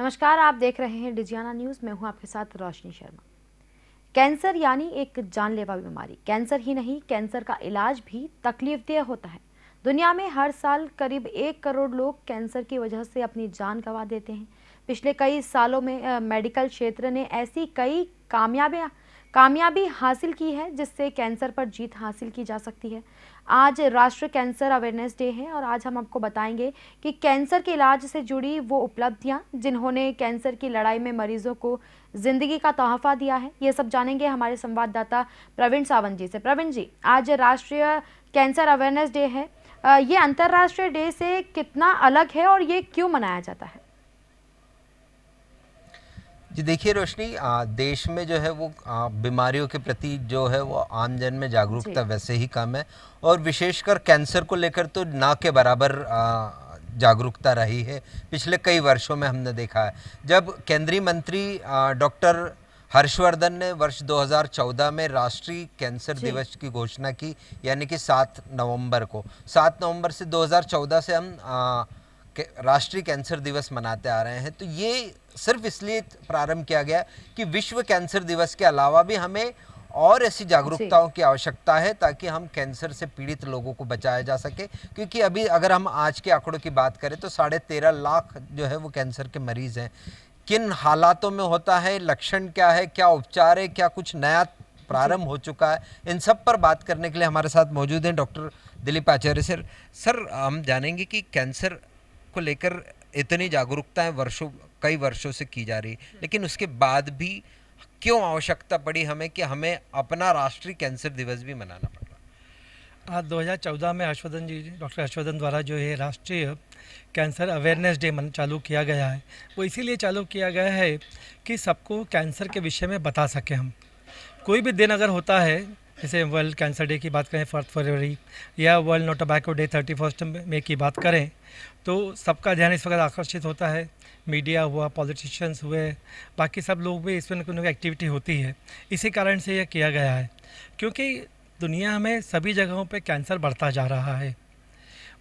नमस्कार, आप देख रहे हैं डिजियाना न्यूज़। मैं हूं आपके साथ रोशनी शर्मा। कैंसर यानी एक जानलेवा बीमारी। कैंसर ही नहीं, कैंसर का इलाज भी तकलीफदेह होता है। दुनिया में हर साल करीब 1 करोड़ लोग कैंसर की वजह से अपनी जान गंवा देते हैं। पिछले कई सालों में मेडिकल क्षेत्र ने ऐसी कई कामयाबी हासिल की है जिससे कैंसर पर जीत हासिल की जा सकती है। आज राष्ट्रीय कैंसर अवेयरनेस डे है और आज हम आपको बताएंगे कि कैंसर के इलाज से जुड़ी वो उपलब्धियां जिन्होंने कैंसर की लड़ाई में मरीजों को जिंदगी का तोहफा दिया है। ये सब जानेंगे हमारे संवाददाता प्रवीण सावंत जी से। प्रवीण जी, आज राष्ट्रीय कैंसर अवेयरनेस डे है। ये अंतर्राष्ट्रीय डे से कितना अलग है और ये क्यों मनाया जाता है? जी देखिए रोशनी, देश में जो है वो बीमारियों के प्रति जो है वो आमजन में जागरूकता वैसे ही कम है और विशेषकर कैंसर को लेकर तो ना के बराबर जागरूकता रही है। पिछले कई वर्षों में हमने देखा है जब केंद्रीय मंत्री डॉक्टर हर्षवर्धन ने वर्ष 2014 में राष्ट्रीय कैंसर दिवस की घोषणा की, यानी कि 7 नवंबर को। 7 नवंबर से 2014 से हम राष्ट्रीय कैंसर दिवस मनाते आ रहे हैं। तो ये सिर्फ इसलिए प्रारंभ किया गया कि विश्व कैंसर दिवस के अलावा भी हमें और ऐसी जागरूकताओं की आवश्यकता है ताकि हम कैंसर से पीड़ित लोगों को बचाया जा सके। क्योंकि अभी अगर हम आज के आंकड़ों की बात करें तो 13.5 लाख जो है वो कैंसर के मरीज हैं। किन हालातों में होता है, लक्षण क्या है, क्या उपचार है, क्या कुछ नया प्रारंभ हो चुका है, इन सब पर बात करने के लिए हमारे साथ मौजूद हैं डॉक्टर दिलीप आचार्य सर। सर, हम जानेंगे कि कैंसर को लेकर इतनी जागरूकताएं कई वर्षों से की जा रही, लेकिन उसके बाद भी क्यों आवश्यकता पड़ी हमें कि हमें अपना राष्ट्रीय कैंसर दिवस भी मनाना पड़ा? आज 2014 में डॉक्टर हर्षवर्धन द्वारा जो है राष्ट्रीय कैंसर अवेयरनेस डे चालू किया गया है। वो इसीलिए चालू किया गया है कि सबको कैंसर के विषय में बता सकें। हम कोई भी दिन अगर होता है, जैसे वर्ल्ड कैंसर डे की बात करें 1 फरवरी या वर्ल्ड नो टोबैको डे 31 मई की बात करें, तो सबका ध्यान इस वक्त आकर्षित होता है। मीडिया हुआ, पॉलिटिशियंस हुए, बाकी सब लोग भी इसमें कोई एक्टिविटी होती है। इसी कारण से यह किया गया है क्योंकि दुनिया में सभी जगहों पे कैंसर बढ़ता जा रहा है।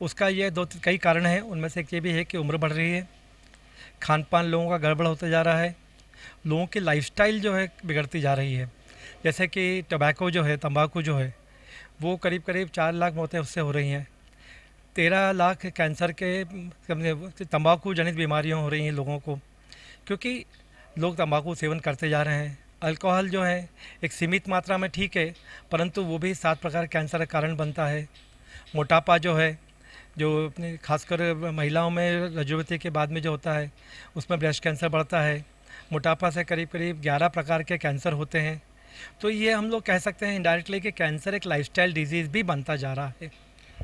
उसका ये कई कारण हैं। उनमें से एक ये भी है कि उम्र बढ़ रही है, खान पान लोगों का गड़बड़ होता जा रहा है, लोगों की लाइफस्टाइल जो है बिगड़ती जा रही है। जैसे कि टोबैको जो है, तंबाकू जो है, वो करीब करीब 4 लाख मौतें उससे हो रही हैं। 13 लाख कैंसर के तंबाकू जनित बीमारियां हो रही हैं लोगों को, क्योंकि लोग तंबाकू सेवन करते जा रहे हैं। अल्कोहल जो है एक सीमित मात्रा में ठीक है, परंतु वो भी 7 प्रकार कैंसर का कारण बनता है। मोटापा जो है, जो अपने खासकर महिलाओं में रजोवती के बाद में जो होता है, उसमें ब्रेस्ट कैंसर बढ़ता है। मोटापा से करीब करीब 11 प्रकार के कैंसर होते हैं। तो ये हम लोग कह सकते हैं इनडायरेक्टली कि कैंसर एक लाइफस्टाइल डिजीज़ भी बनता जा रहा है।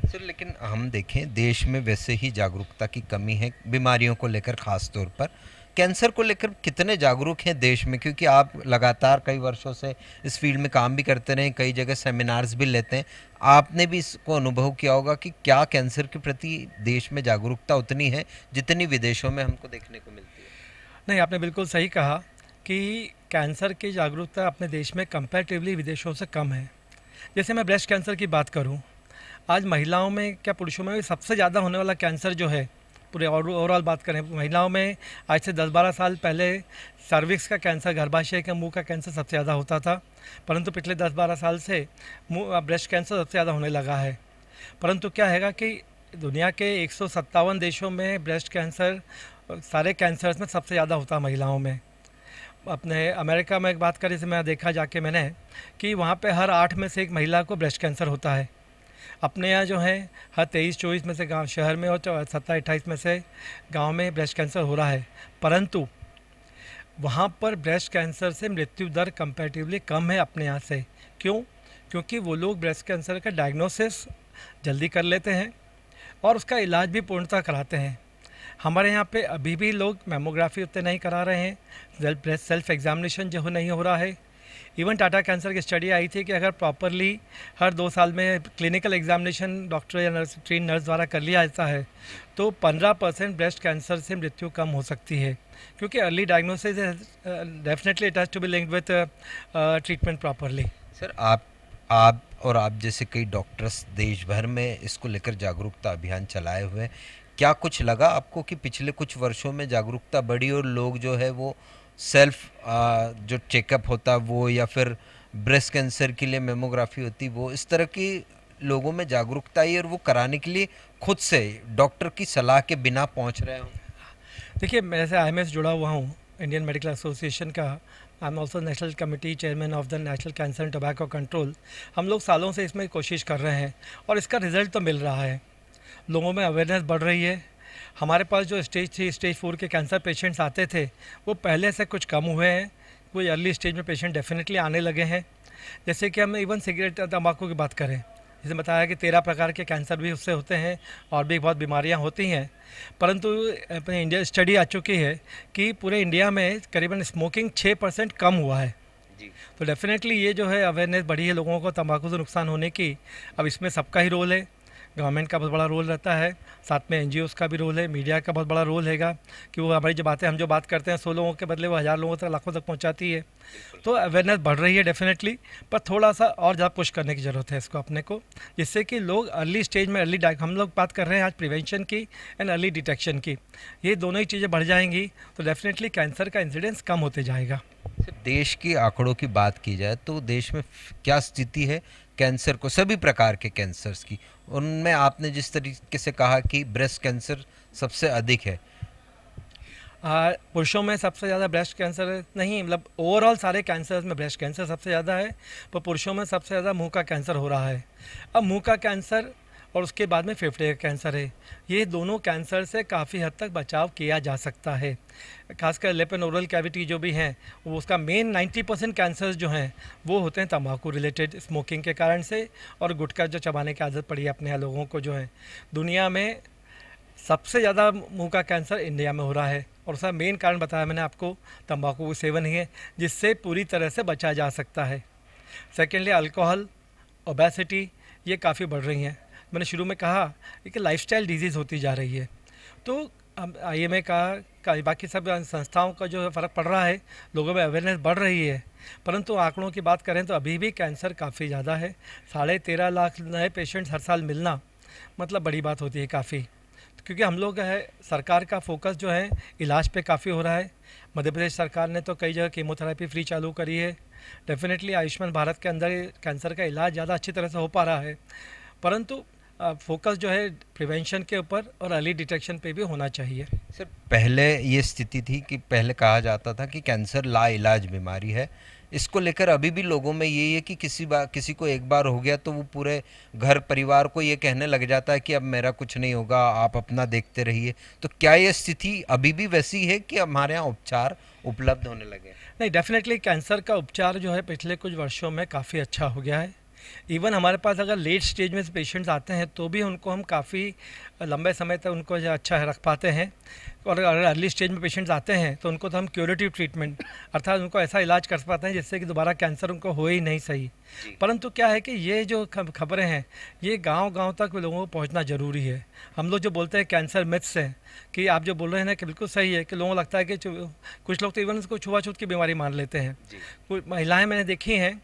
सर, लेकिन हम देखें देश में वैसे ही जागरूकता की कमी है बीमारियों को लेकर, ख़ास तौर पर कैंसर को लेकर कितने जागरूक हैं देश में? क्योंकि आप लगातार कई वर्षों से इस फील्ड में काम भी करते रहे, कई जगह सेमिनार्स भी लेते हैं, आपने भी इसको अनुभव किया होगा कि क्या कैंसर के प्रति देश में जागरूकता उतनी है जितनी विदेशों में हमको देखने को मिलती है? नहीं, आपने बिल्कुल सही कहा कि कैंसर की जागरूकता अपने देश में कंपैरेटिवली विदेशों से कम है। जैसे मैं ब्रेस्ट कैंसर की बात करूं, आज महिलाओं में क्या पुरुषों में भी सबसे ज़्यादा होने वाला कैंसर जो है, पूरे ओवरऑल बात करें महिलाओं में, आज से 10-12 साल पहले सर्विक्स का कैंसर, गर्भाशय के मुंह का कैंसर सबसे ज़्यादा होता था, परंतु पिछले 10-12 साल से ब्रेस्ट कैंसर सबसे ज़्यादा होने लगा है। परंतु क्या हैगा कि दुनिया के 157 देशों में ब्रेस्ट कैंसर सारे कैंसर्स में सबसे ज़्यादा होता है महिलाओं में। अपने अमेरिका में एक बात करें, जैसे मैं देखा जाके मैंने कि वहाँ पे हर 8 में से 1 महिला को ब्रेस्ट कैंसर होता है। अपने यहाँ जो है हर 23-24 में से गांव शहर में और 27-28 में से गांव में ब्रेस्ट कैंसर हो रहा है। परंतु वहाँ पर ब्रेस्ट कैंसर से मृत्यु दर कंपैरेटिवली कम है अपने यहाँ से। क्यों? क्योंकि वो लोग ब्रेस्ट कैंसर का डायग्नोसिस जल्दी कर लेते हैं और उसका इलाज भी पूर्णतः कराते हैं। हमारे यहाँ पे अभी भी लोग मेमोग्राफी उतने नहीं करा रहे हैं, ब्रेस्ट सेल्फ एग्जामिनेशन जो नहीं हो रहा है। इवन टाटा कैंसर की स्टडी आई थी कि अगर प्रॉपरली हर 2 साल में क्लिनिकल एग्जामिनेशन डॉक्टर या ट्रेन नर्स द्वारा कर लिया जाता है तो 15% ब्रेस्ट कैंसर से मृत्यु कम हो सकती है। क्योंकि early diagnosis definitely it has to be linked with treatment properly. Sir, आप जैसे कई डॉक्टर्स देश भर में इसको लेकर जागरूकता अभियान चलाए हुए हैं। क्या कुछ लगा आपको कि पिछले कुछ वर्षों में जागरूकता बढ़ी और लोग जो है वो सेल्फ जो चेकअप होता वो, या फिर ब्रेस्ट कैंसर के लिए मेमोग्राफी होती वो, इस तरह की लोगों में जागरूकता आई और वो कराने के लिए खुद से डॉक्टर की सलाह के बिना पहुंच रहे हो? देखिए, मैं से IMS जुड़ा हुआ हूँ, इंडियन मेडिकल एसोसिएशन का। I am also national committee chairman of the national cancer and tobacco control. हम लोग सालों से इसमें कोशिश कर रहे हैं और इसका रिजल्ट तो मिल रहा है, लोगों में अवेयरनेस बढ़ रही है। हमारे पास जो स्टेज 3 स्टेज 4 के कैंसर पेशेंट्स आते थे वो पहले से कुछ कम हुए हैं, कोई अर्ली स्टेज में पेशेंट डेफिनेटली आने लगे हैं। जैसे कि हम इवन सिगरेट तंबाकू की बात करें, जैसे बताया कि 13 प्रकार के कैंसर भी उससे होते हैं और भी बहुत बीमारियां होती हैं, परंतु अपने इंडिया स्टडी आ चुकी है कि पूरे इंडिया में करीबन स्मोकिंग 6% कम हुआ है। तो डेफिनेटली ये जो है अवेयरनेस बढ़ी है लोगों को तंबाकू से नुकसान होने की। अब इसमें सबका ही रोल है, गवर्नमेंट का बहुत बड़ा रोल रहता है, साथ में NGOs का भी रोल है, मीडिया का बहुत बड़ा रोल हैगा कि वो हमारी जो बातें हम जो बात करते हैं 100 लोगों के बदले वो 1000 लोगों तक, लाखों तक पहुंचाती है। तो अवेयरनेस बढ़ रही है डेफिनेटली, पर थोड़ा सा और ज़्यादा पुश करने की ज़रूरत है इसको अपने को, जिससे कि लोग अर्ली स्टेज में हम लोग बात कर रहे हैं आज प्रिवेंशन की एंड अर्ली डिटेक्शन की, ये दोनों ही चीज़ें बढ़ जाएंगी तो डेफिनेटली कैंसर का इंसिडेंस कम होते जाएगा। देश के आंकड़ों की बात की जाए तो देश में क्या स्थिति है कैंसर को, सभी प्रकार के कैंसर्स की? उनमें आपने जिस तरीके से कहा कि ब्रेस्ट कैंसर सबसे अधिक है, पुरुषों में सबसे ज़्यादा ब्रेस्ट कैंसर नहीं, मतलब ओवरऑल सारे कैंसर्स में ब्रेस्ट कैंसर सबसे ज़्यादा है, पर पुरुषों में सबसे ज़्यादा मुंह का कैंसर हो रहा है। अब मुंह का कैंसर और उसके बाद में फेफड़े का कैंसर है, ये दोनों कैंसर से काफ़ी हद तक बचाव किया जा सकता है। खासकर लिप एंड ओरल कैविटी जो भी हैं वो उसका मेन 90% कैंसर्स जो हैं वो होते हैं तंबाकू रिलेटेड, स्मोकिंग के कारण से, और गुटखा जो चबाने की आदत पड़ी है अपने यहाँ लोगों को जो है। दुनिया में सबसे ज़्यादा मुंह का कैंसर इंडिया में हो रहा है और उसका मेन कारण बताया मैंने आपको, तंबाकू का सेवन ही है जिससे पूरी तरह से बचा जा सकता है। सेकेंडली अल्कोहल, ओबेसिटी, ये काफ़ी बढ़ रही हैं। मैंने शुरू में कहा कि लाइफस्टाइल डिजीज़ होती जा रही है, तो IMA का बाकी सब संस्थाओं का जो फ़र्क पड़ रहा है, लोगों में अवेयरनेस बढ़ रही है, परंतु आंकड़ों की बात करें तो अभी भी कैंसर काफ़ी ज़्यादा है। 13.5 लाख नए पेशेंट्स हर साल मिलना मतलब बड़ी बात होती है काफ़ी, क्योंकि हम लोग है सरकार का फोकस जो है इलाज पे काफ़ी हो रहा है। मध्य प्रदेश सरकार ने तो कई जगह कीमोथेरेपी फ्री चालू करी है। डेफिनेटली आयुष्मान भारत के अंदर कैंसर का इलाज ज़्यादा अच्छी तरह से हो पा रहा है, परंतु फोकस जो है प्रिवेंशन के ऊपर और अर्ली डिटेक्शन पे भी होना चाहिए। सर पहले ये स्थिति थी कि पहले कहा जाता था कि कैंसर लाइलाज बीमारी है, इसको लेकर अभी भी लोगों में यही है कि किसी को एक बार हो गया तो वो पूरे घर परिवार को ये कहने लग जाता है कि अब मेरा कुछ नहीं होगा, आप अपना देखते रहिए। तो क्या ये स्थिति अभी भी वैसी है कि हमारे यहाँ उपचार उपलब्ध होने लगे? नहीं, डेफिनेटली कैंसर का उपचार जो है पिछले कुछ वर्षों में काफ़ी अच्छा हो गया है। इवन हमारे पास अगर लेट स्टेज में पेशेंट्स आते हैं तो भी उनको हम काफ़ी लंबे समय तक उनको अच्छा रख पाते हैं, और अगर अर्ली स्टेज में पेशेंट्स आते हैं तो उनको तो हम क्यूरेटिव ट्रीटमेंट अर्थात उनको ऐसा इलाज कर पाते हैं जिससे कि दोबारा कैंसर उनको हो ही नहीं सही। परंतु क्या है कि ये जो खबरें हैं ये गांव-गांव तक लोगों को पहुंचना ज़रूरी है। हम लोग जो बोलते हैं कैंसर मिथ्स हैं कि आप जो बोल रहे हैं ना कि बिल्कुल सही है कि लोगों को लगता है कि कुछ लोग तो इवन उसको छुआछूत की बीमारी मान लेते हैं। कुछ महिलाएँ मैंने देखी हैं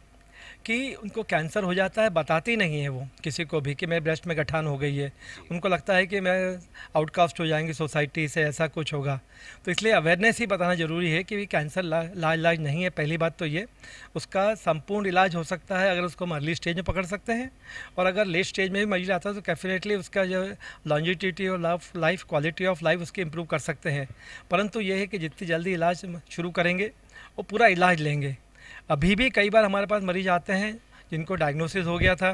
कि उनको कैंसर हो जाता है, बताती नहीं है वो किसी को भी कि मेरे ब्रेस्ट में गठान हो गई है, उनको लगता है कि मैं आउटकास्ट हो जाएंगी सोसाइटी से, ऐसा कुछ होगा। तो इसलिए अवेयरनेस ही बताना ज़रूरी है कि कैंसर लाइलाज नहीं है। पहली बात तो ये, उसका संपूर्ण इलाज हो सकता है अगर उसको हम अर्ली स्टेज में पकड़ सकते हैं, और अगर लेट स्टेज में भी मरीज आता है तो डेफिनेटली उसका जो लॉन्जिविटी और लाइफ क्वालिटी ऑफ लाइफ उसकी इम्प्रूव कर सकते हैं। परंतु ये है कि जितनी जल्दी इलाज शुरू करेंगे वो पूरा इलाज लेंगे। अभी भी कई बार हमारे पास मरीज आते हैं जिनको डायग्नोसिस हो गया था,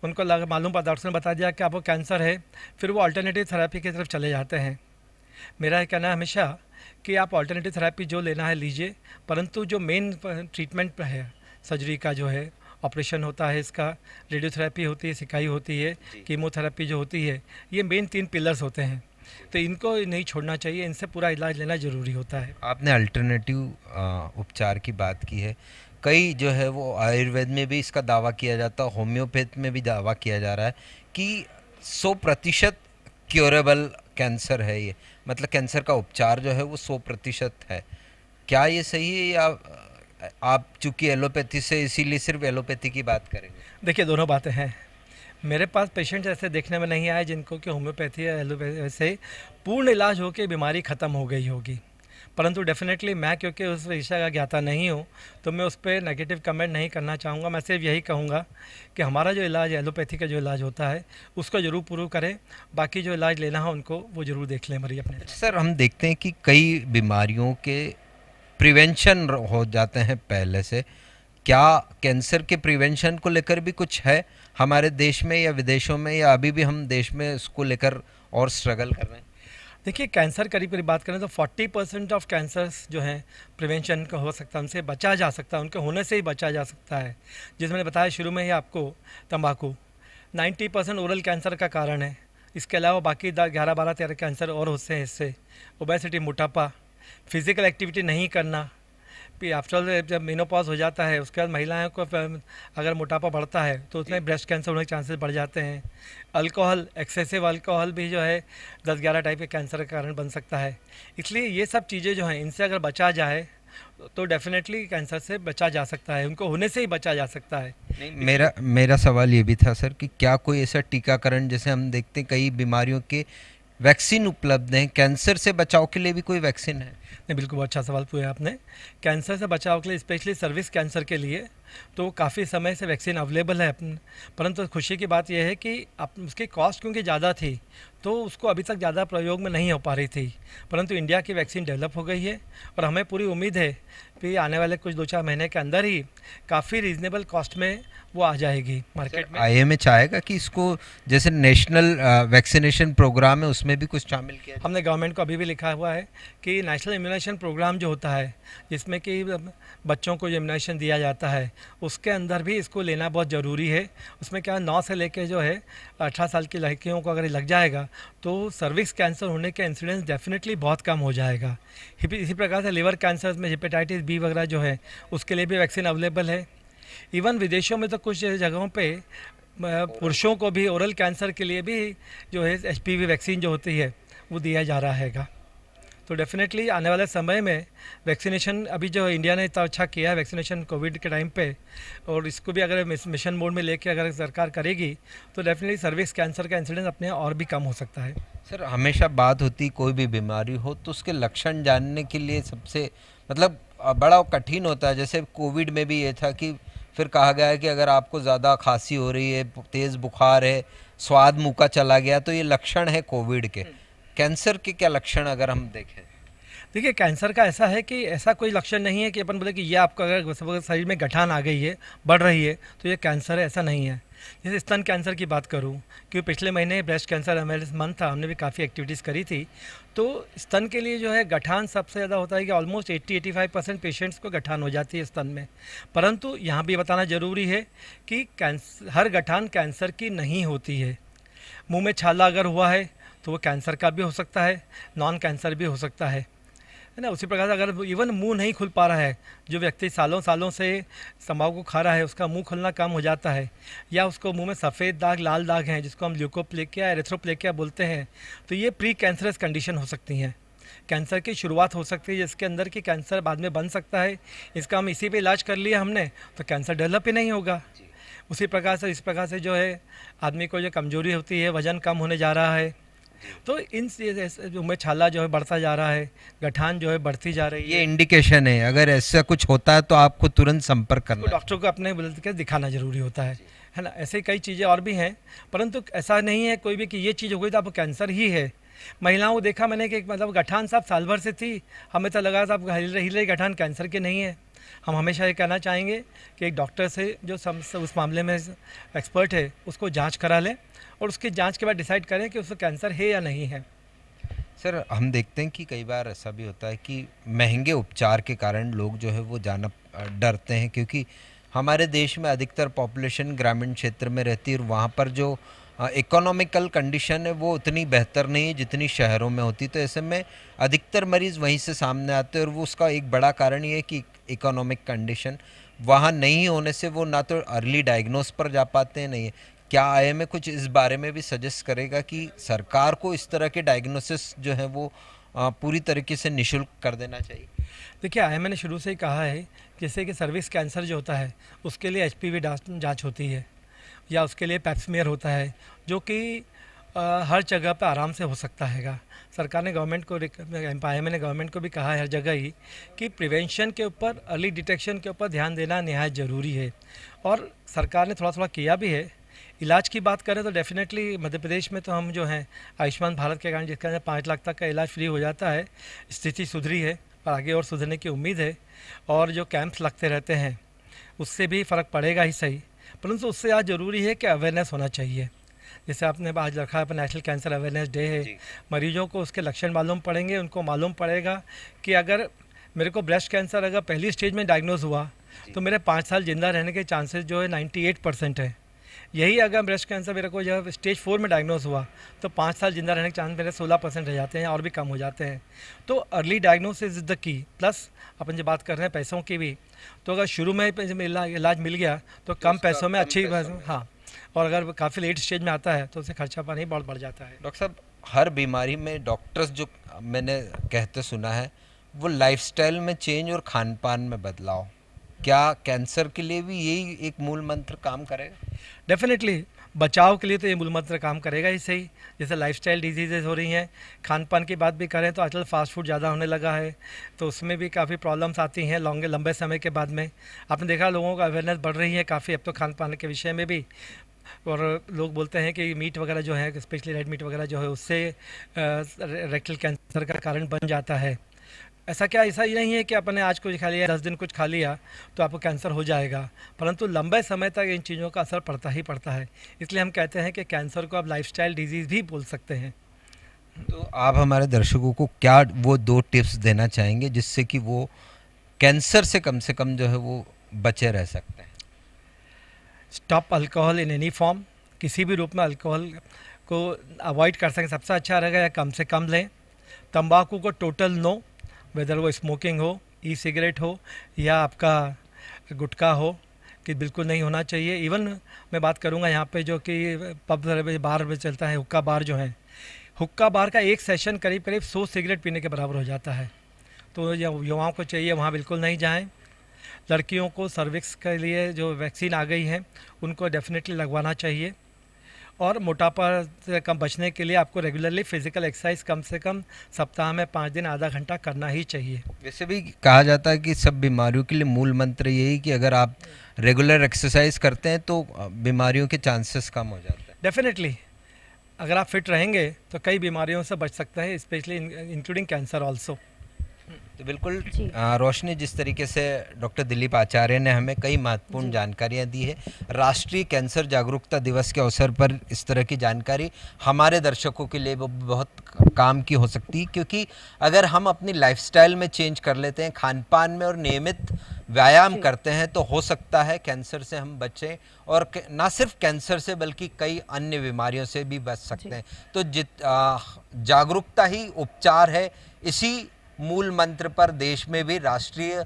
उनको मालूम पड़ा, डॉक्टर ने बता दिया कि आपको कैंसर है, फिर वो अल्टरनेटिव थेरेपी की तरफ चले जाते हैं। मेरा कहना है हमेशा कि आप अल्टरनेटिव थेरेपी जो लेना है लीजिए, परंतु जो मेन ट्रीटमेंट है सर्जरी का जो है, ऑपरेशन होता है इसका, रेडियोथेरेपी होती है, सिकाई होती है, कीमोथेरेपी जो होती है, ये मेन 3 पिलर्स होते हैं, तो इनको नहीं छोड़ना चाहिए, इनसे पूरा इलाज लेना ज़रूरी होता है। आपने अल्टरनेटिव उपचार की बात की है, कई जो है वो आयुर्वेद में भी इसका दावा किया जाता है, होम्योपैथ में भी दावा किया जा रहा है कि 100% क्योरेबल कैंसर है ये, मतलब कैंसर का उपचार जो है वो 100% है। क्या ये सही है, या आप चूँकि एलोपैथी से इसीलिए सिर्फ एलोपैथी की बात करेंगे? देखिए, दोनों बातें हैं। मेरे पास पेशेंट्स ऐसे देखने में नहीं आए जिनको कि होम्योपैथी या एलोपैथी से पूर्ण इलाज हो के बीमारी ख़त्म हो गई होगी। परंतु डेफिनेटली मैं क्योंकि उस विषय का ज्ञाता नहीं हूँ तो मैं उस पर नेगेटिव कमेंट नहीं करना चाहूँगा। मैं सिर्फ यही कहूँगा कि हमारा जो इलाज एलोपैथी का जो इलाज होता है उसको ज़रूर पूरा करें, बाकी जो इलाज लेना है उनको वो ज़रूर देख लें मरीज अपने। सर हम देखते हैं कि कई बीमारियों के प्रिवेंशन हो जाते हैं पहले से, क्या कैंसर के प्रिवेंशन को लेकर भी कुछ है हमारे देश में या विदेशों में, या अभी भी हम देश में उसको लेकर और स्ट्रगल कर रहे हैं? देखिए कैंसर करीब करीब बात करें तो 40% ऑफ कैंसर्स जो हैं प्रिवेंशन का हो सकता है, उनसे बचा जा सकता है, उनके होने से ही बचा जा सकता है। जिस मैंने बताया शुरू में ही आपको, तंबाकू 90% ओरल कैंसर का कारण है। इसके अलावा बाकी 11, 12, 13 कैंसर और होते हैं इससे। ओबेसिटी, मोटापा, फिजिकल एक्टिविटी नहीं करना, आफ्टर ऑल जब मेनोपॉज हो जाता है उसके बाद महिलाओं को अगर मोटापा बढ़ता है तो उसमें ब्रेस्ट कैंसर होने के चांसेस बढ़ जाते हैं। अल्कोहल, एक्सेसिव अल्कोहल भी जो है 10-11 टाइप के कैंसर का कारण बन सकता है। इसलिए ये सब चीज़ें जो हैं इनसे अगर बचा जाए तो डेफिनेटली कैंसर से बचा जा सकता है, उनको होने से ही बचा जा सकता है। नहीं, मेरा सवाल ये भी था सर कि क्या कोई ऐसा टीकाकरण, जैसे हम देखते हैं कई बीमारियों के वैक्सीन उपलब्ध हैं, कैंसर से बचाव के लिए भी कोई वैक्सीन है? नहीं, बिल्कुल बहुत अच्छा सवाल पूछा आपने। कैंसर से बचाव के लिए, स्पेशली सर्विक्स कैंसर के लिए तो काफ़ी समय से वैक्सीन अवेलेबल है, परंतु खुशी की बात यह है कि उसकी कॉस्ट क्योंकि ज़्यादा थी तो उसको अभी तक ज़्यादा प्रयोग में नहीं हो पा रही थी। परंतु इंडिया की वैक्सीन डेवलप हो गई है और हमें पूरी उम्मीद है कि आने वाले कुछ 2-4 महीने के अंदर ही काफ़ी रीजनेबल कॉस्ट में वो आ जाएगी मार्केट में। आईएमए चाहेगा कि इसको जैसे नेशनल वैक्सीनेशन प्रोग्राम है उसमें भी कुछ शामिल किया? हमने गवर्नमेंट को अभी भी लिखा हुआ है कि नेशनल इम्यूनाइजेशन प्रोग्राम जो होता है जिसमें कि बच्चों को जो इम्यूनाइजेशन दिया जाता है उसके अंदर भी इसको लेना बहुत ज़रूरी है। उसमें क्या 9 से लेकर जो है 18 साल की लड़कियों को अगर लग जाएगा तो सर्विक्स कैंसर होने का इंसिडेंस डेफिनेटली बहुत कम हो जाएगा। इसी प्रकार से लिवर कैंसर में हेपेटाइटिस बी वगैरह जो है उसके लिए भी वैक्सीन अवेलेबल है। इवन विदेशों में तो कुछ जगहों पे पुरुषों को भी ओरल कैंसर के लिए भी जो है HPV वैक्सीन जो होती है वो दिया जा रहा हैगा। तो डेफिनेटली आने वाले समय में वैक्सीनेशन, अभी जो इंडिया ने इतना अच्छा किया है वैक्सीनेशन कोविड के टाइम पे, और इसको भी अगर मिशन मोड में लेके अगर सरकार करेगी तो डेफिनेटली सर्विक्स कैंसर का इंसिडेंस अपने और भी कम हो सकता है। सर हमेशा बात होती कोई भी बीमारी हो तो उसके लक्षण जानने के लिए सबसे मतलब बड़ा कठिन होता है। जैसे कोविड में भी ये था कि फिर कहा गया है कि अगर आपको ज़्यादा खांसी हो रही है, तेज़ बुखार है, स्वाद मुँह का चला गया तो ये लक्षण है कोविड के। कैंसर के क्या लक्षण अगर हम देखें? देखिए कैंसर का ऐसा है कि ऐसा कोई लक्षण नहीं है कि अपन बोले कि ये आपका अगर शरीर में गठान आ गई है, बढ़ रही है तो ये कैंसर है, ऐसा नहीं है। जैसे स्तन कैंसर की बात करूं, क्योंकि पिछले महीने ब्रेस्ट कैंसर अवेयरनेस मंथ था, हमने भी काफ़ी एक्टिविटीज़ करी थी। तो स्तन के लिए जो है गठान सबसे ज़्यादा होता है कि ऑलमोस्ट 80-85% पेशेंट्स को गठान हो जाती है स्तन में। परंतु यहाँ भी बताना ज़रूरी है कि हर गठान कैंसर की नहीं होती है। मुँह में छाला अगर हुआ है तो वो कैंसर का भी हो सकता है, नॉन कैंसर भी हो सकता है ना। उसी प्रकार से अगर इवन मुंह नहीं खुल पा रहा है, जो व्यक्ति सालों सालों से तंबाकू खा रहा है उसका मुंह खुलना कम हो जाता है, या उसको मुंह में सफ़ेद दाग, लाल दाग हैं जिसको हम ल्यूकोप्लेकिया, एरिथ्रोप्लेकिया बोलते हैं, तो ये प्री कैंसरस कंडीशन हो सकती हैं। कैंसर की शुरुआत हो सकती है जिसके अंदर की कैंसर बाद में बन सकता है। इसका हम इसी पे इलाज कर लिया हमने तो कैंसर डेवलप ही नहीं होगा। उसी प्रकार से इस प्रकार से जो है आदमी को जो कमजोरी होती है, वज़न कम होने जा रहा है, तो इन में छाला जो है बढ़ता जा रहा है, गठान जो है बढ़ती जा रही है। ये इंडिकेशन है, अगर ऐसा कुछ होता है तो आपको तुरंत संपर्क करना, तो डॉक्टर को अपने के दिखाना जरूरी होता है ना। ऐसे कई चीज़ें और भी हैं, परंतु ऐसा नहीं है कोई भी कि ये चीज़ हो गई तो आपको कैंसर ही है। महिलाओं को देखा मैंने कि मतलब गठान साहब साल भर से थी, हमें तो लगा साहब हिल रही गठान कैंसर के नहीं है। हम हमेशा ये कहना चाहेंगे कि एक डॉक्टर से जो उस मामले में एक्सपर्ट है उसको जांच करा लें और उसकी जांच के बाद डिसाइड करें कि उसको कैंसर है या नहीं है। सर हम देखते हैं कि कई बार ऐसा भी होता है कि महंगे उपचार के कारण लोग जो है वो जाना डरते हैं, क्योंकि हमारे देश में अधिकतर पॉपुलेशन ग्रामीण क्षेत्र में रहती है और वहाँ पर जो इकोनॉमिकल कंडीशन है वो उतनी बेहतर नहीं है जितनी शहरों में होती। तो ऐसे में अधिकतर मरीज़ वहीं से सामने आते हैं और वो उसका एक बड़ा कारण ये है कि इकोनॉमिक कंडीशन वहाँ नहीं होने से वो ना तो अर्ली डायग्नोस पर जा पाते हैं। नहीं, क्या आईएमए कुछ इस बारे में भी सजेस्ट करेगा कि सरकार को इस तरह के डायग्नोसिस जो है वो पूरी तरीके से निःशुल्क कर देना चाहिए? देखिए आईएमए ने शुरू से ही कहा है जैसे कि सर्विक्स कैंसर जो होता है उसके लिए HPV जांच होती है, या उसके लिए पैप्समेयर होता है, जो कि हर जगह पे आराम से हो सकता हैगा। सरकार ने गवर्नमेंट को, IIMA ने गवर्नमेंट को भी कहा है हर जगह ही कि प्रिवेंशन के ऊपर, अर्ली डिटेक्शन के ऊपर ध्यान देना निहायत ज़रूरी है, और सरकार ने थोड़ा थोड़ा किया भी है। इलाज की बात करें तो डेफिनेटली मध्य प्रदेश में तो हम जो हैं आयुष्मान भारत के कारण, जिसके अंदर 5 लाख तक का इलाज फ्री हो जाता है, स्थिति सुधरी है और आगे और सुधरने की उम्मीद है। और जो कैंप्स लगते रहते हैं उससे भी फ़र्क पड़ेगा ही सही, परंतु उससे आज ज़रूरी है कि अवेयरनेस होना चाहिए। जैसे आपने आज रखा है नेशनल कैंसर अवेयरनेस डे है, मरीजों को उसके लक्षण मालूम पड़ेंगे, उनको मालूम पड़ेगा कि अगर मेरे को ब्रेस्ट कैंसर अगर पहली स्टेज में डायग्नोज हुआ तो मेरे 5 साल ज़िंदा रहने के चांसेस जो है 98% है। यही अगर ब्रेस्ट कैंसर मेरे को जब स्टेज 4 में डायग्नोज हुआ तो 5 साल जिंदा रहने के चांस मेरे 16% रह जाते हैं और भी कम हो जाते हैं। तो early diagnosis is the key. Plus अपन जो बात कर रहे हैं पैसों की भी, तो अगर शुरू में इलाज मिल गया तो कम पैसों में अच्छी, हाँ, और अगर काफ़ी लेट स्टेज में आता है तो उससे खर्चा पानी बहुत बढ़ जाता है। डॉक्टर साहब, हर बीमारी में डॉक्टर्स जो मैंने कहते सुना है वो लाइफस्टाइल में चेंज और खान पान में बदलाव, क्या कैंसर के लिए भी यही एक मूल मंत्र काम करेगा? डेफिनेटली बचाव के लिए तो ये मूल मंत्र काम करेगा ही सही। जैसे लाइफस्टाइल डिजीजेज हो रही हैं, खान पान की बात भी करें तो आजकल फास्ट फूड ज़्यादा होने लगा है, तो उसमें भी काफ़ी प्रॉब्लम्स आती हैं लंबे समय के बाद में। आपने देखा लोगों का अवेयरनेस बढ़ रही है काफ़ी अब तो खान पान के विषय में भी, और लोग बोलते हैं कि मीट वगैरह जो है, स्पेशली रेड मीट वगैरह जो है, उससे रेक्टल कैंसर का कारण बन जाता है। ऐसा ही नहीं है कि आपने आज कुछ खा लिया, 10 दिन कुछ खा लिया तो आपको कैंसर हो जाएगा, परंतु लंबे समय तक इन चीज़ों का असर पड़ता ही पड़ता है। इसलिए हम कहते हैं कि कैंसर को आप लाइफस्टाइल डिजीज़ भी बोल सकते हैं। तो आप हमारे दर्शकों को क्या वो 2 टिप्स देना चाहेंगे जिससे कि वो कैंसर से कम जो है वो बचे रह सकते हैं? Stop alcohol in any form, किसी भी रूप में अल्कोहल को अवॉइड कर सकें सबसे अच्छा रहेगा, या कम से कम लें। तंबाकू को टोटल नो, वेदर वो स्मोकिंग हो, ई सिगरेट हो या आपका गुटखा हो, कि बिल्कुल नहीं होना चाहिए। इवन मैं बात करूंगा यहाँ पे जो कि पब बार में चलता है, हुक्का बार जो है, हुक्का बार का एक सेशन करीब 100 सिगरेट पीने के बराबर हो जाता है। तो युवाओं को चाहिए वहाँ बिल्कुल नहीं जाएं। लड़कियों को सर्विक्स के लिए जो वैक्सीन आ गई है उनको डेफिनेटली लगवाना चाहिए, और मोटापा से कम बचने के लिए आपको रेगुलरली फिजिकल एक्सरसाइज कम से कम सप्ताह में 5 दिन आधा घंटा करना ही चाहिए। वैसे भी कहा जाता है कि सब बीमारियों के लिए मूल मंत्र यही कि अगर आप रेगुलर एक्सरसाइज करते हैं तो बीमारियों के चांसेस कम हो जाते हैं। डेफिनेटली अगर आप फिट रहेंगे तो कई बीमारियों से बच सकते हैं, स्पेशली इंक्लूडिंग कैंसर ऑल्सो। तो बिल्कुल रोशनी, जिस तरीके से डॉक्टर दिलीप आचार्य ने हमें कई महत्वपूर्ण जानकारियां दी है, राष्ट्रीय कैंसर जागरूकता दिवस के अवसर पर इस तरह की जानकारी हमारे दर्शकों के लिए वो बहुत काम की हो सकती है, क्योंकि अगर हम अपनी लाइफस्टाइल में चेंज कर लेते हैं, खान पान में, और नियमित व्यायाम करते हैं तो हो सकता है कैंसर से हम बचें, और ना सिर्फ कैंसर से बल्कि कई अन्य बीमारियों से भी बच सकते हैं। तो जागरूकता ही उपचार है, इसी मूल मंत्र पर देश में भी राष्ट्रीय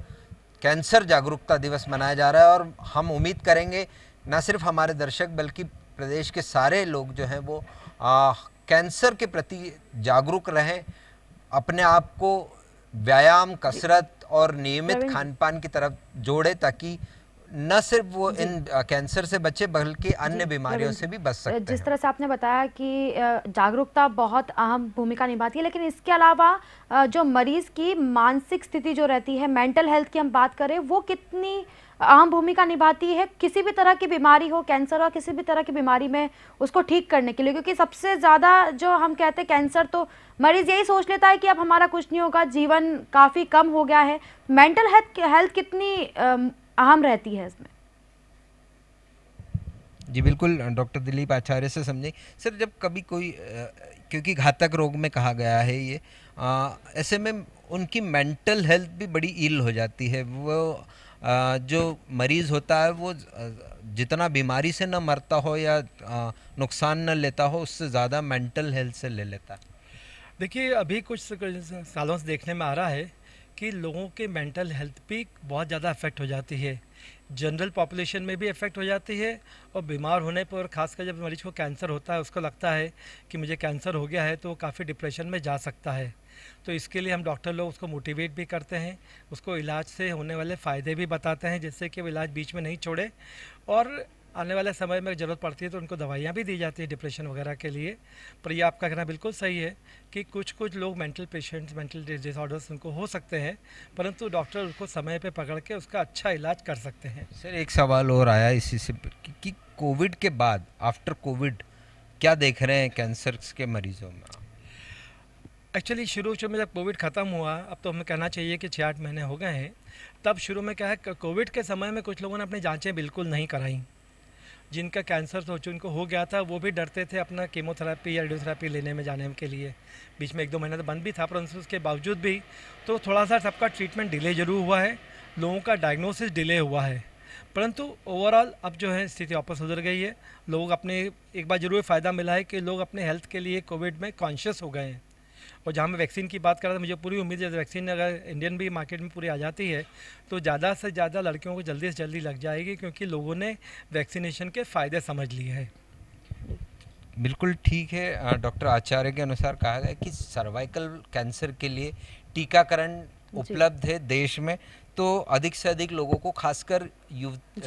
कैंसर जागरूकता दिवस मनाया जा रहा है, और हम उम्मीद करेंगे न सिर्फ हमारे दर्शक बल्कि प्रदेश के सारे लोग जो हैं वो कैंसर के प्रति जागरूक रहें, अपने आप को व्यायाम, कसरत और नियमित खान पान की तरफ जोड़े, ताकि न सिर्फ वो इन कैंसर से बचे बल्कि अन्य बीमारियों से भी बच सकते हैं। जिस तरह से आपने बताया कि जागरूकता बहुत अहम भूमिका निभाती है, लेकिन इसके अलावा जो मरीज की मानसिक स्थिति जो रहती है, मेंटल हेल्थ की हम बात करें, वो कितनी अहम भूमिका निभाती है किसी भी तरह की बीमारी हो, कैंसर हो, किसी भी तरह की बीमारी में उसको ठीक करने के लिए? क्योंकि सबसे ज़्यादा जो हम कहते हैं कैंसर, तो मरीज यही सोच लेता है कि अब हमारा कुछ नहीं होगा, जीवन काफ़ी कम हो गया है। मेंटल हेल्थ कितनी अहम रहती है इसमें? जी बिल्कुल, डॉक्टर दिलीप आचार्य से समझें सर, जब कभी कोई क्योंकि घातक रोग में कहा गया है ये, ऐसे में उनकी मेंटल हेल्थ भी बड़ी इल हो जाती है। वो जो मरीज़ होता है वो जितना बीमारी से न मरता हो या नुकसान न लेता हो, उससे ज़्यादा मेंटल हेल्थ से ले लेता है। देखिए, अभी कुछ सालों से देखने में आ रहा है कि लोगों के मेंटल हेल्थ भी बहुत ज़्यादा अफेक्ट हो जाती है। जनरल पॉपुलेशन में भी इफ़ेक्ट हो जाती है, और बीमार होने पर, खासकर जब मरीज को कैंसर होता है, उसको लगता है कि मुझे कैंसर हो गया है, तो वो काफ़ी डिप्रेशन में जा सकता है। तो इसके लिए हम डॉक्टर लोग उसको मोटिवेट भी करते हैं, उसको इलाज से होने वाले फ़ायदे भी बताते हैं, जिससे कि वो इलाज बीच में नहीं छोड़े। और आने वाले समय में ज़रूरत पड़ती है तो उनको दवाइयाँ भी दी जाती है डिप्रेशन वगैरह के लिए। पर ये आपका कहना बिल्कुल सही है कि कुछ कुछ लोग मेंटल पेशेंट्स, मेंटल डिसऑर्डर्स उनको हो सकते हैं, परंतु डॉक्टर उसको समय पे पकड़ के उसका अच्छा इलाज कर सकते हैं। सर एक सवाल और आया इसी से कि कोविड के बाद, आफ्टर कोविड, क्या देख रहे हैं कैंसर के मरीजों में? एक्चुअली शुरू में जब कोविड ख़त्म हुआ, अब तो हमें कहना चाहिए कि 6-8 महीने हो गए हैं, तब शुरू में क्या है, कोविड के समय में कुछ लोगों ने अपनी जांचें बिल्कुल नहीं कराई। जिनका कैंसर तो जिनको हो गया था वो भी डरते थे अपना कीमोथेरेपी या रेडियोथेरेपी लेने में जाने के लिए। बीच में 1-2 महीने तो बंद भी था, परंतु उसके बावजूद भी तो थोड़ा सा सबका ट्रीटमेंट डिले ज़रूर हुआ है, लोगों का डायग्नोसिस डिले हुआ है, परंतु ओवरऑल अब जो है स्थिति वापस सुधर गई है। लोग अपने एक बार ज़रूर फ़ायदा मिला है कि लोग अपने हेल्थ के लिए कोविड में कॉन्शियस हो गए हैं। और जहाँ मैं वैक्सीन की बात कर रहा था, मुझे पूरी उम्मीद है वैक्सीन अगर इंडियन भी मार्केट में पूरी आ जाती है तो ज़्यादा से ज़्यादा लड़कियों को जल्दी से जल्दी लग जाएगी, क्योंकि लोगों ने वैक्सीनेशन के फ़ायदे समझ लिए हैं। बिल्कुल ठीक है। डॉक्टर आचार्य के अनुसार कहा गया कि सर्वाइकल कैंसर के लिए टीकाकरण उपलब्ध है देश में, तो अधिक से अधिक लोगों को, खासकर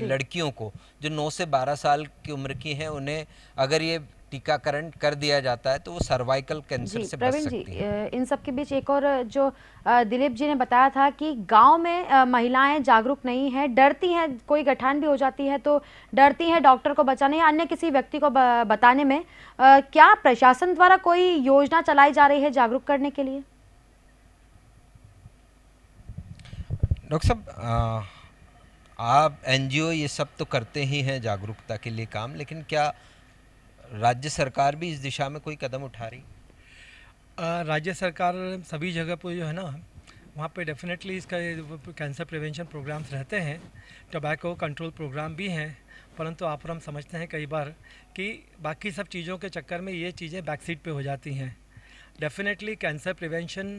लड़कियों को जो 9 से 12 साल की उम्र की हैं, उन्हें अगर ये टीकाकरण कर दिया जाता है तो वो सर्वाइकल कैंसर से बच सकती है। इन सब के बीच एक और जो दिलीप जी ने बताया था कि गांव में महिलाएं जागरूक नहीं हैं, डरती हैं, कोई गठान भी हो जाती है तो डरती हैं डॉक्टर को बचाने या अन्य किसी व्यक्ति को बताने में। क्या प्रशासन द्वारा कोई योजना चलाई जा रही है जागरूक करने के लिए? डॉक्टर साहब, आप एनजीओ ये सब तो करते ही हैं जागरूकता के लिए काम, लेकिन क्या राज्य सरकार भी इस दिशा में कोई कदम उठा रही? राज्य सरकार सभी जगह पर जो है ना, वहाँ पे डेफिनेटली इसका कैंसर प्रिवेंशन प्रोग्राम्स रहते हैं, टोबैको कंट्रोल प्रोग्राम भी हैं, परंतु आप और हम समझते हैं कई बार कि बाकी सब चीज़ों के चक्कर में ये चीज़ें बैकसीट पे हो जाती हैं। डेफिनेटली कैंसर प्रिवेंशन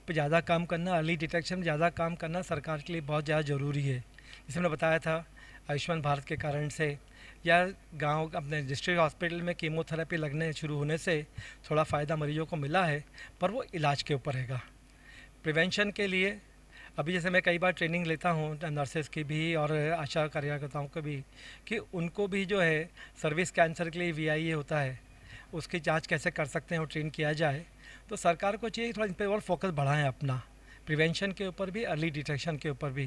पे ज़्यादा काम करना, अर्ली डिटेक्शन में ज़्यादा काम करना सरकार के लिए बहुत ज़्यादा ज़रूरी है। जैसे मैंने बताया था, आयुष्मान भारत के कारण से या गांव अपने डिस्ट्रिक्ट हॉस्पिटल में कीमोथेरेपी लगने शुरू होने से थोड़ा फ़ायदा मरीजों को मिला है, पर वो इलाज के ऊपर रहेगा। प्रिवेंशन के लिए अभी जैसे मैं कई बार ट्रेनिंग लेता हूँ नर्सेस की भी और आशा कार्यकर्ताओं को भी, कि उनको भी जो है सर्विस कैंसर के लिए VIA होता है, उसकी जांच कैसे कर सकते हैं वो ट्रेन किया जाए। तो सरकार को चाहिए थोड़ा इन पर और फोकस बढ़ाएं अपना, प्रिवेंशन के ऊपर भी, अर्ली डिटेक्शन के ऊपर भी,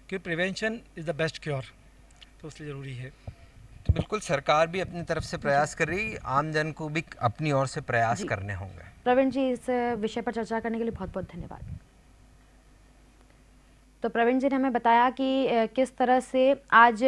क्योंकि prevention is the best cure, तो इसलिए ज़रूरी है। तो बिल्कुल सरकार भी अपनी तरफ से प्रयास कर रही, आम जन को भी अपनी ओर से प्रयास करने होंगे। प्रवीण जी, इस विषय पर चर्चा करने के लिए बहुत बहुत धन्यवाद। तो प्रवीण जी ने हमें बताया कि किस तरह से आज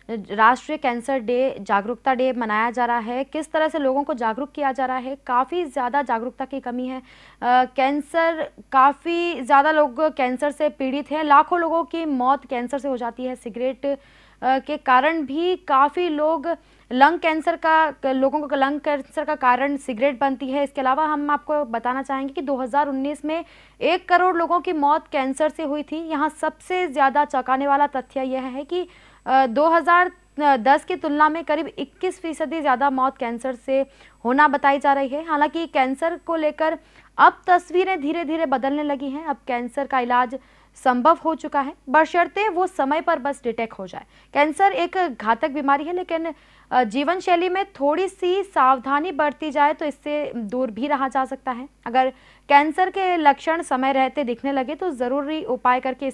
राष्ट्रीय कैंसर डे, जागरूकता डे मनाया जा रहा है, किस तरह से लोगों को जागरूक किया जा रहा है। काफ़ी ज़्यादा जागरूकता की कमी है। कैंसर, काफ़ी ज़्यादा लोग कैंसर से पीड़ित हैं, लाखों लोगों की मौत कैंसर से हो जाती है। सिगरेट के कारण भी काफ़ी लोग लंग कैंसर का, लोगों को लंग कैंसर का कारण सिगरेट बनती है। इसके अलावा हम आपको बताना चाहेंगे कि 2019 में 1 करोड़ लोगों की मौत कैंसर से हुई थी। यहाँ सबसे ज़्यादा चौंकाने वाला तथ्य यह है कि 2010 की तुलना में करीब 21% ज़्यादा मौत कैंसर से होना बताई जा रही है। हालांकि कैंसर को लेकर अब तस्वीरें धीरे धीरे बदलने लगी हैं। अब कैंसर का इलाज संभव हो चुका है, बशर्ते वो समय पर बस डिटेक्ट हो जाए। कैंसर एक घातक बीमारी है, लेकिन जीवन शैली में थोड़ी सी सावधानी बरती जाए तो इससे दूर भी रहा जा सकता है। अगर कैंसर के लक्षण समय रहते दिखने लगे तो ज़रूरी उपाय करके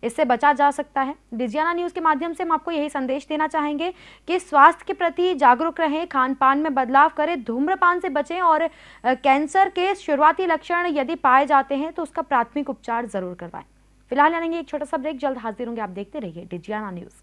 इससे बचा जा सकता है। डिजियाना न्यूज़ के माध्यम से हम आपको यही संदेश देना चाहेंगे कि स्वास्थ्य के प्रति जागरूक रहें, खान पान में बदलाव करें, धूम्रपान से बचें और कैंसर के शुरुआती लक्षण यदि पाए जाते हैं तो उसका प्राथमिक उपचार ज़रूर करवाएं। फिलहाल यानी एक छोटा सा ब्रेक, जल्द हाजिर होंगे। आप देखते रहिए डिजियाना न्यूज़।